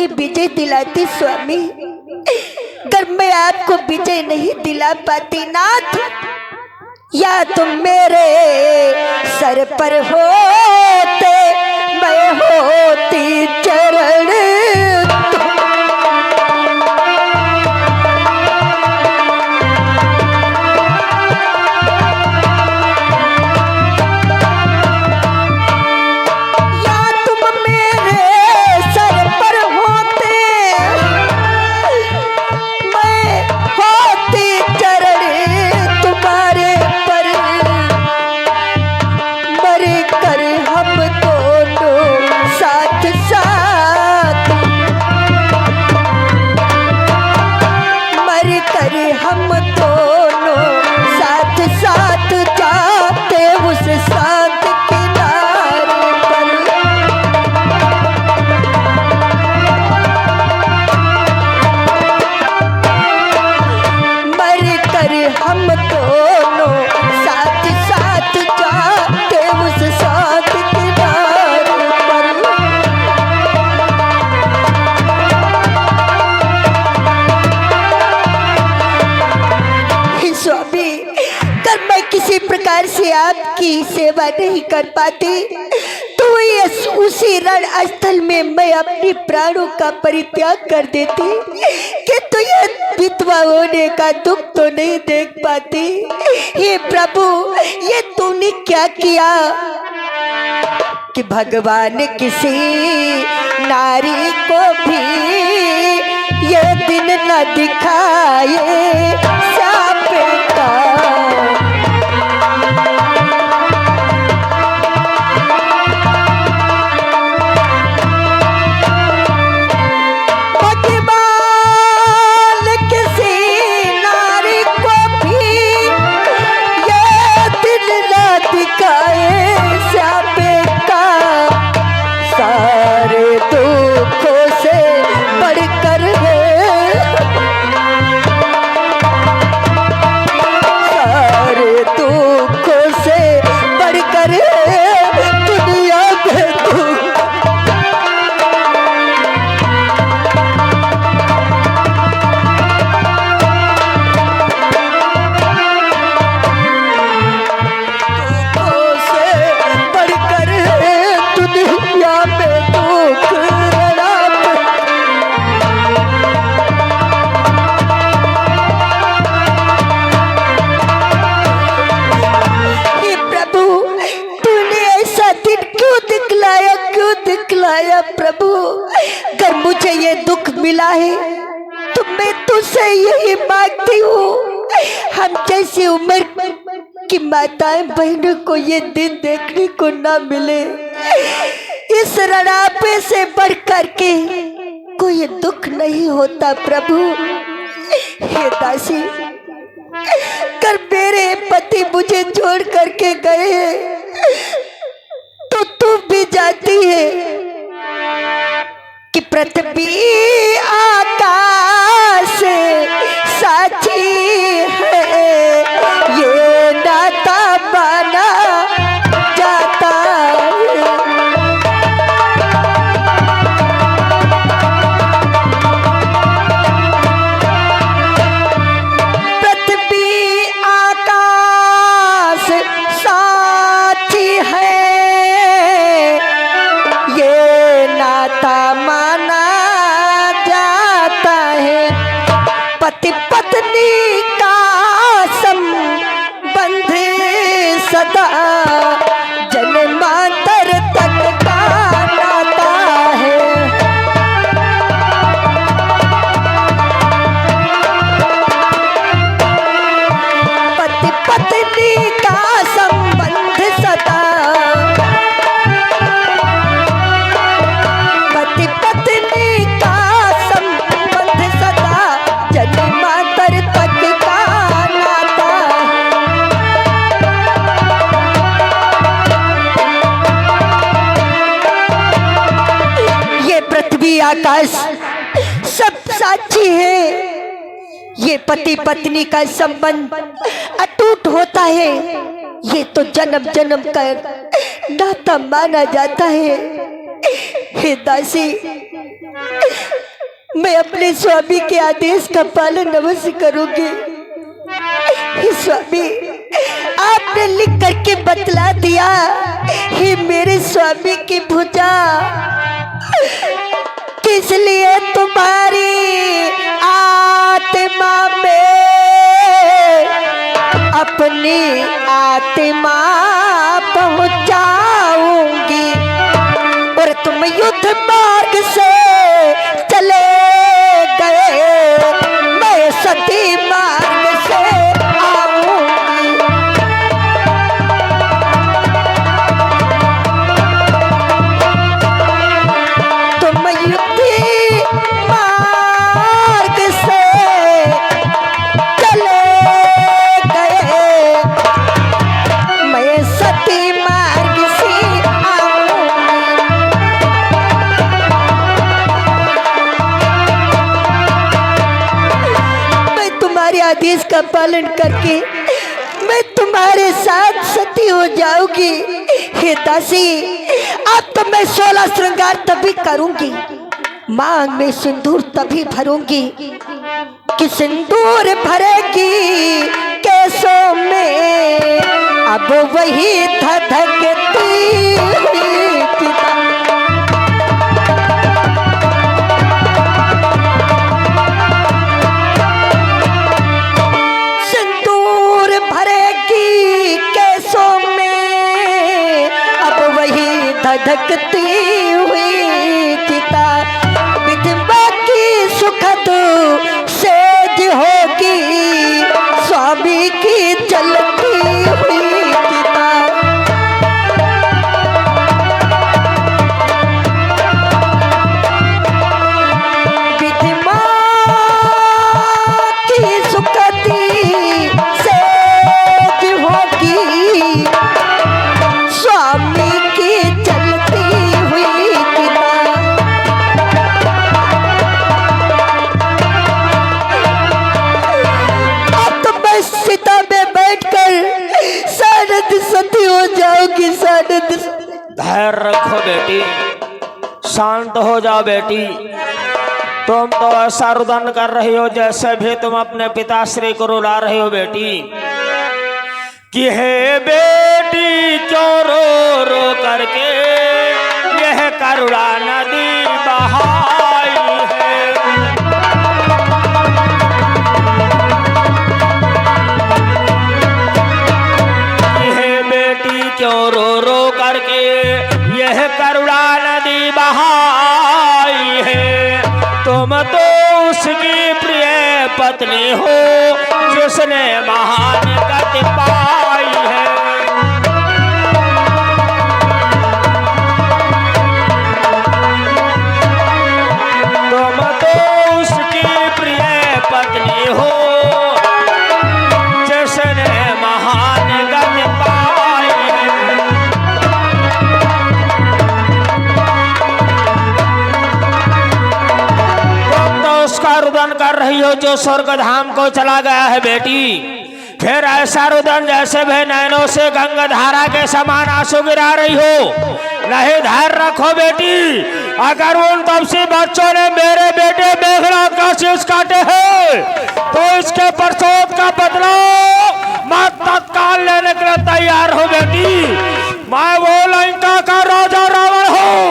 तुम्हें विजय दिलाती स्वामी, अगर मैं आपको विजय नहीं दिला पाती नाथ, या तुम मेरे सर पर होते मैं होती चरण हम दोनों साथ साथ जाते उस साथ किनारे पर। मर कर हम दोनों साथ साथ जाते उस साथ किनारे पर। स्वामी, अगर मैं किसी प्रकार से आपकी सेवा नहीं कर पाती तो उसी रण स्थल में मैं अपने प्राणों का परित्याग कर देती, किंतु यह विधवा होने का दुख तो नहीं देख पाती। हे प्रभु, ये तूने क्या किया कि भगवान किसी नारी को भी ये दिन न दिखाए शाप का। प्रभु, अगर मुझे ये दुख मिला है तो मैं तुझसे यही मांगती हूँ, हम जैसी उम्र की माताएं बहनों को ये दिन देखने को ना मिले। इस रणापे से बढ़ कर के कोई दुख नहीं होता प्रभु। हे दासी, कर मेरे पति मुझे छोड़ करके गए तो तू भी जाती है कि पृथ्वी आकाश साची है, ये नाता माना जाता है। पृथ्वी आकाश साची है, ये नाता माना जाता है। पति पत्नी का संबंध सदा जन्मांतर तक का नाता है। पति पत्नी का संबंध सदा, पति पत्नी का संबंध सदा जन्मांतर तक का नाता। ये पृथ्वी आकाश सब साक्षी है, ये पति पत्नी का संबंध अटूट होता है, ये तो जन्म जन्म का नाता माना जाता है। हे दासी, मैं अपने स्वामी के आदेश का पालन अवश्य करूंगी। हे स्वामी, आपने लिख करके बतला दिया, हे मेरे स्वामी की भुजा किस लिए तुम्हारी आत्मा में अपनी आत्मा पहुंचाऊंगी और तुम युद्ध मार्ग से चले गए, मैं सती मार्ग से आऊंगी। तुम युद्ध मार्ग से चले गए, मैं सती मार्ग से आदेश का पालन करके मैं तुम्हारे साथ सती हो जाऊंगी। हे दासी, अब तो मैं 16 श्रृंगार तभी करूंगी, मांग में सिंदूर तभी भरूंगी कि सिंदूर भरेगी केसों में अब वही धधकती हुई पिता। धधकती हुई चिता विधवा की सुखद सेज होगी, स्वामी की जलती हुई चिता। विधवा की सुखद सेज होगी, स्वामी सती हो जाओगी। धैर्य रखो बेटी, शांत हो जाओ बेटी। तुम तो ऐसा रुदन कर रही हो जैसे भी तुम अपने पिताश्री को रुला रही हो बेटी। कि हे बेटी क्यों रो रो करके यह करुणा नदी बहाई है। क्यों रो रो करके यह करुणा नदी बहाई है। तुम तो उसकी प्रिय पत्नी हो जिसने महान गति पाई है। तुम तो उसकी प्रिय पत्नी हो जिसने महान गति पाई है। रुदन कर रही हो जो स्वर्ग धाम को चला गया है बेटी। फिर ऐसा रुदन जैसे भी नैनों से गंगा धारा के समान आंसू गिरा रही हो। नहीं, धैर्य रखो बेटी। अगर उन तपसी बच्चों ने मेरे बेटे मेघनाथ का शीश काटे हैं तो इसके प्रसोद का बदला मैं तत्काल लेने के लिए तैयार हूँ बेटी। मैं वो लंका का राजा रावण हूँ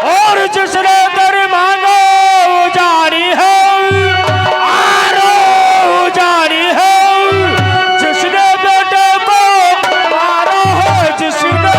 और जिसने तेरी मांगो उजाड़ी है, जिसने बेटे को मारा है, जिसने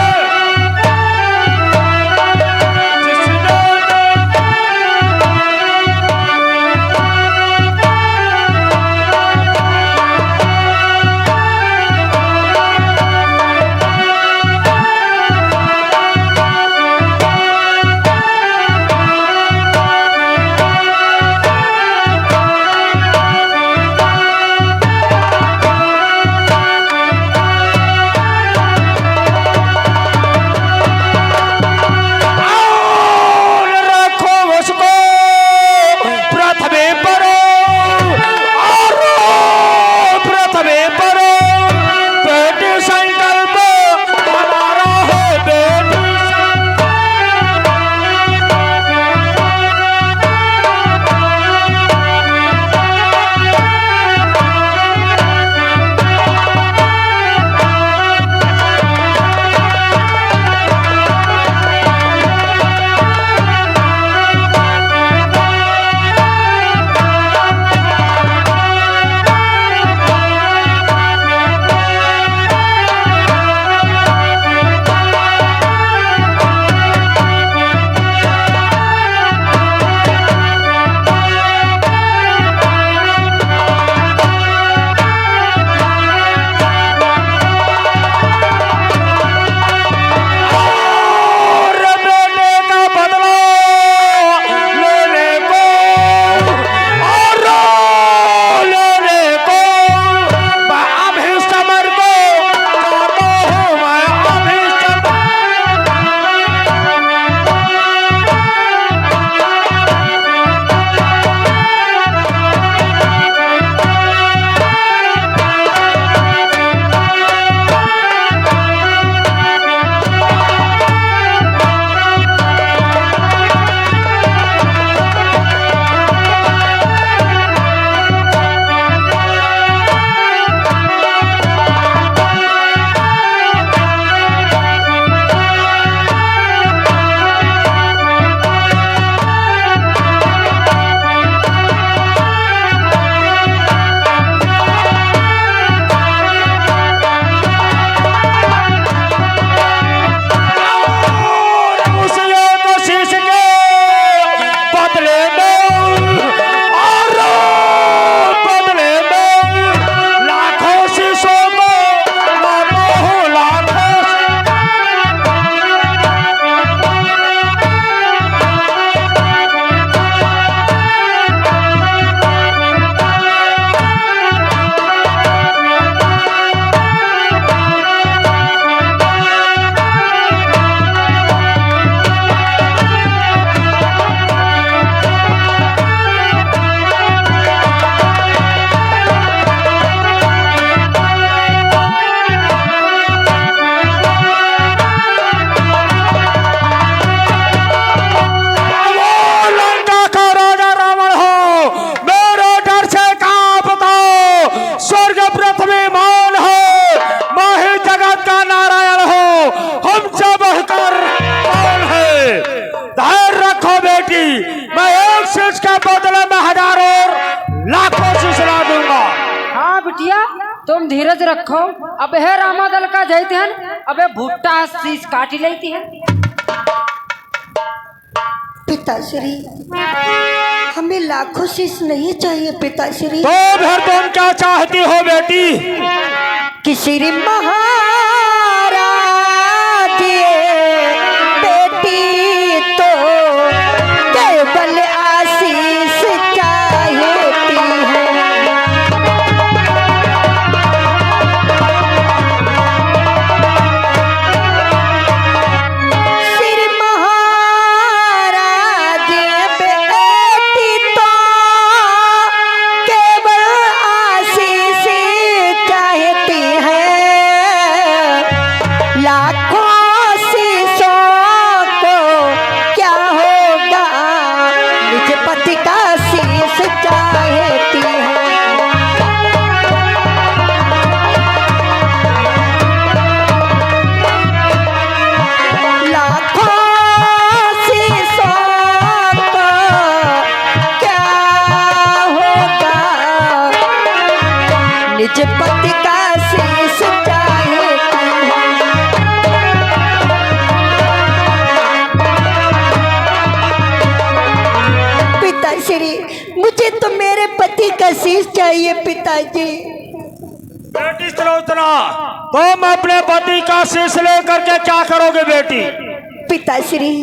धीरज रखो। अब है रामादल का जैते हैं, अबे भुट्टा शीश काटी लेती है। पिताश्री, हमें लाखों शीश नहीं चाहिए पिताश्री। तो फिर तुम क्या चाहती हो बेटी? कि श्री महाराज बेटी तो केवल आशीष चाहती है। श्री महाराज बेटी तो केवल आशीष चाहती है। लाखों शीशों को क्या होगा, निज पति का शीश चाहती है। लाखों शीशों को क्या होगा, निज पति का शीश चाहती है। पिताश्री, मुझे तो मेरे पति का शीश चाहिए पिताजी। बेटी सुलोचना, तुम अपने पति का शीश लेकर के क्या करोगे बेटी? पिताश्री,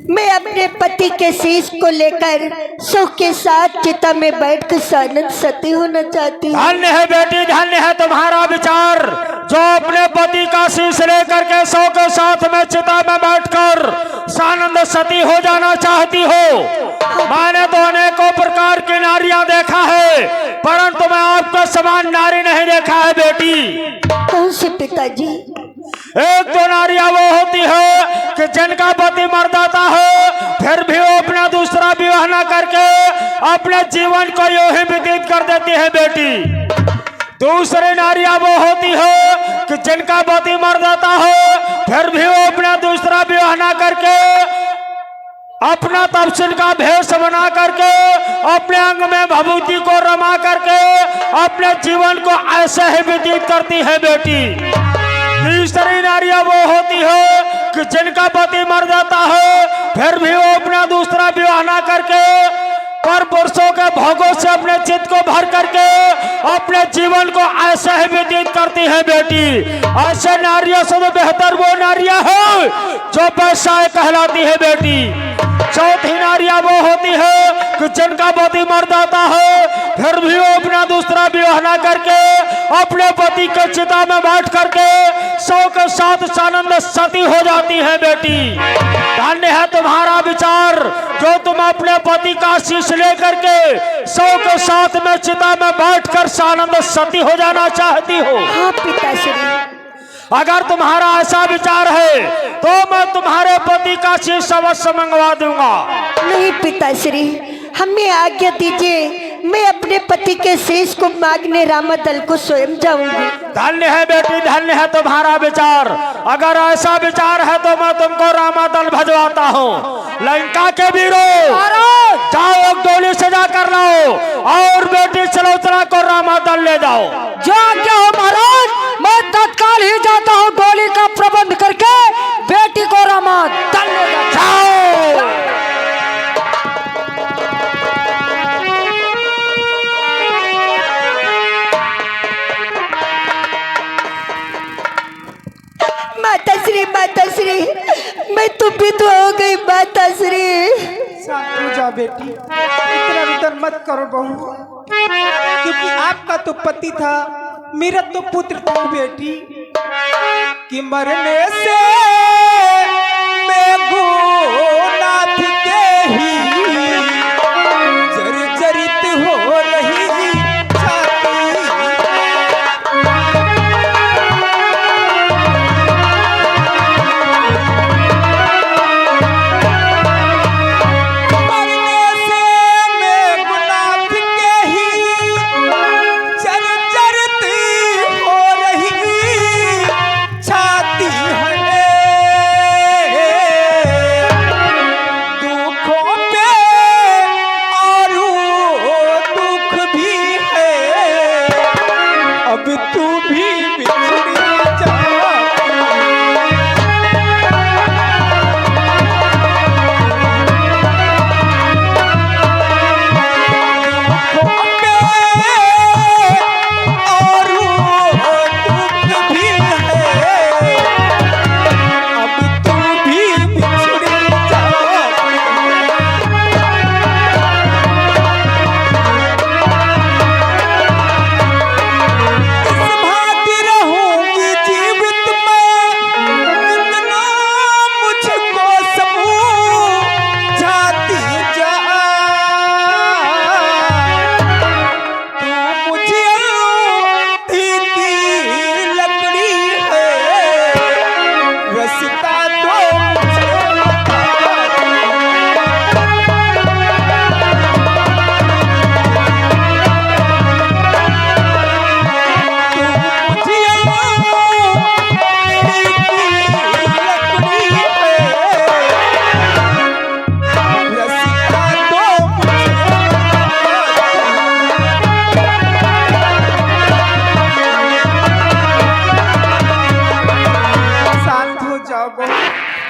मैं अपने पति के शीश को लेकर सुख के साथ चिता में बैठकर सानंद सती होना चाहती हूँ। धन्य है बेटी, धन्य है तुम्हारा विचार, जो अपने पति का शीश लेकर के सौ के साथ में चिता में बैठकर सानंद सती हो जाना चाहती हो। मैंने तो अनेकों प्रकार की नारियां देखा है, परंतु मैं आपको समान नारी नहीं देखा है बेटी। कौन से पिताजी? एक तो नारियां वो होती है कि जिनका पति मर जाता है, फिर भी वो अपना दूसरा विवाह न करके अपने जीवन को यूं ही व्यतीत कर देती है बेटी। दूसरी नारियां वो होती है कि जिनका पति मर जाता है, फिर भी वो अपना दूसरा विवाह न करके अपना तपस्या का भेष बना करके अपने अंग में भभूति को रमा करके अपने जीवन को ऐसे ही व्यतीत करती है बेटी। तीसरी नारियां वो होती है कि जिनका पति मर जाता है, फिर भी वो अपना दूसरा विवाह ना करके पर पुरुषों के भोगों से अपने चित्त को भर करके अपने जीवन को ऐसे ही व्यतीत करती है बेटी। ऐसे नारियों से तो बेहतर वो नारियां है जो पैसा कहलाती है बेटी। चौथी नारियां वो होती है कि जिनका पति मर जाता है, फिर भी वो अपना दूसरा विवाह ना करके अपने पति के चिता में बैठ करके सौ के साथ सानंद सती हो जाती है बेटी। धन्य है तुम्हारा विचार, जो तुम अपने पति का शीश लेकर के सौ के साथ में चिता में बैठकर सानंद सती हो जाना चाहती हो। हाँ पिताश्री। अगर तुम्हारा ऐसा विचार है तो मैं तुम्हारे पति का शीश अवश्य मंगवा दूंगा। नहीं पिताश्री, हमें आज्ञा दीजिए, मैं अपने पति के शीश को मांगने रामादल को स्वयं जाऊंगी। धन्य है बेटी, धन्य है तुम्हारा विचार। अगर ऐसा विचार है तो मैं तुमको रामादल भजवाता हूँ। लंका के वीरों, जाओ एक डोली सजा कर लाओ और बेटी सुलोचना को रामादल ले जाओ। जो आज्ञा हो महाराज, मैं तत्काल ही जाता हूँ डोली का प्रबंध करके बेटी को रामादल ले जाओ। माताश्री, मैं तो विधवा हो गई माताश्री। शांत जा बेटी, इतना रुदन मत करो बहू, क्योंकि आपका तो पति था, मेरा तो पुत्र था बेटी। कि मरने से मैं गोनाथ के ही जर्जरित हो रही छाती है।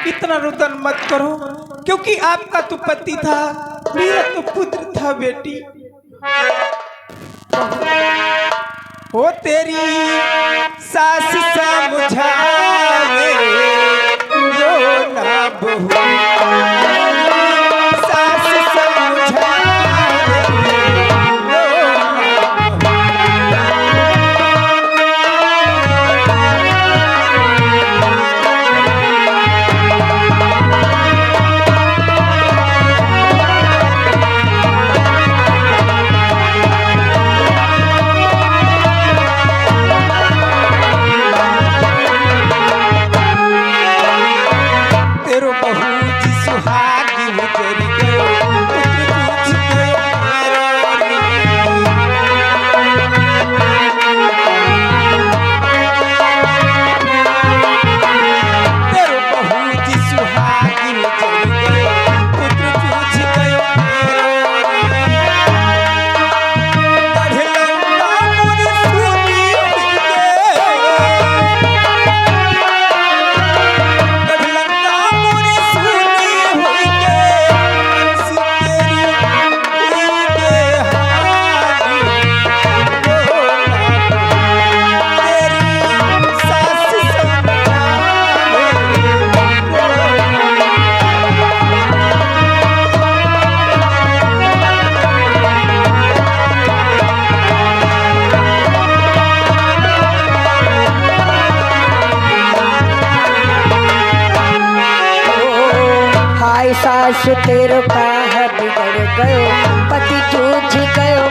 इतना रुदन मत करो, क्योंकि आपका तो पति था, मेरा तो पुत्र था बेटी। हो तेरी सास समझावे रो ना बहू, सास समझावे रो ना बहू। तेरो बहू जी सुहागी उतर गयो, पुत्र पूछ गयो मेरा तेरो बहू जी सुहागी उतर गयो, पुत्र पूछ गयो बढ़लंगा मोर सुनी बढ़लंगा मोर सुनी हुई के, हंस तेरी हुई के हारी रो ना तेरी सास समझावे रो ना। हाय सास तेरो का है बिगड़ गयो, पति जूझ गयो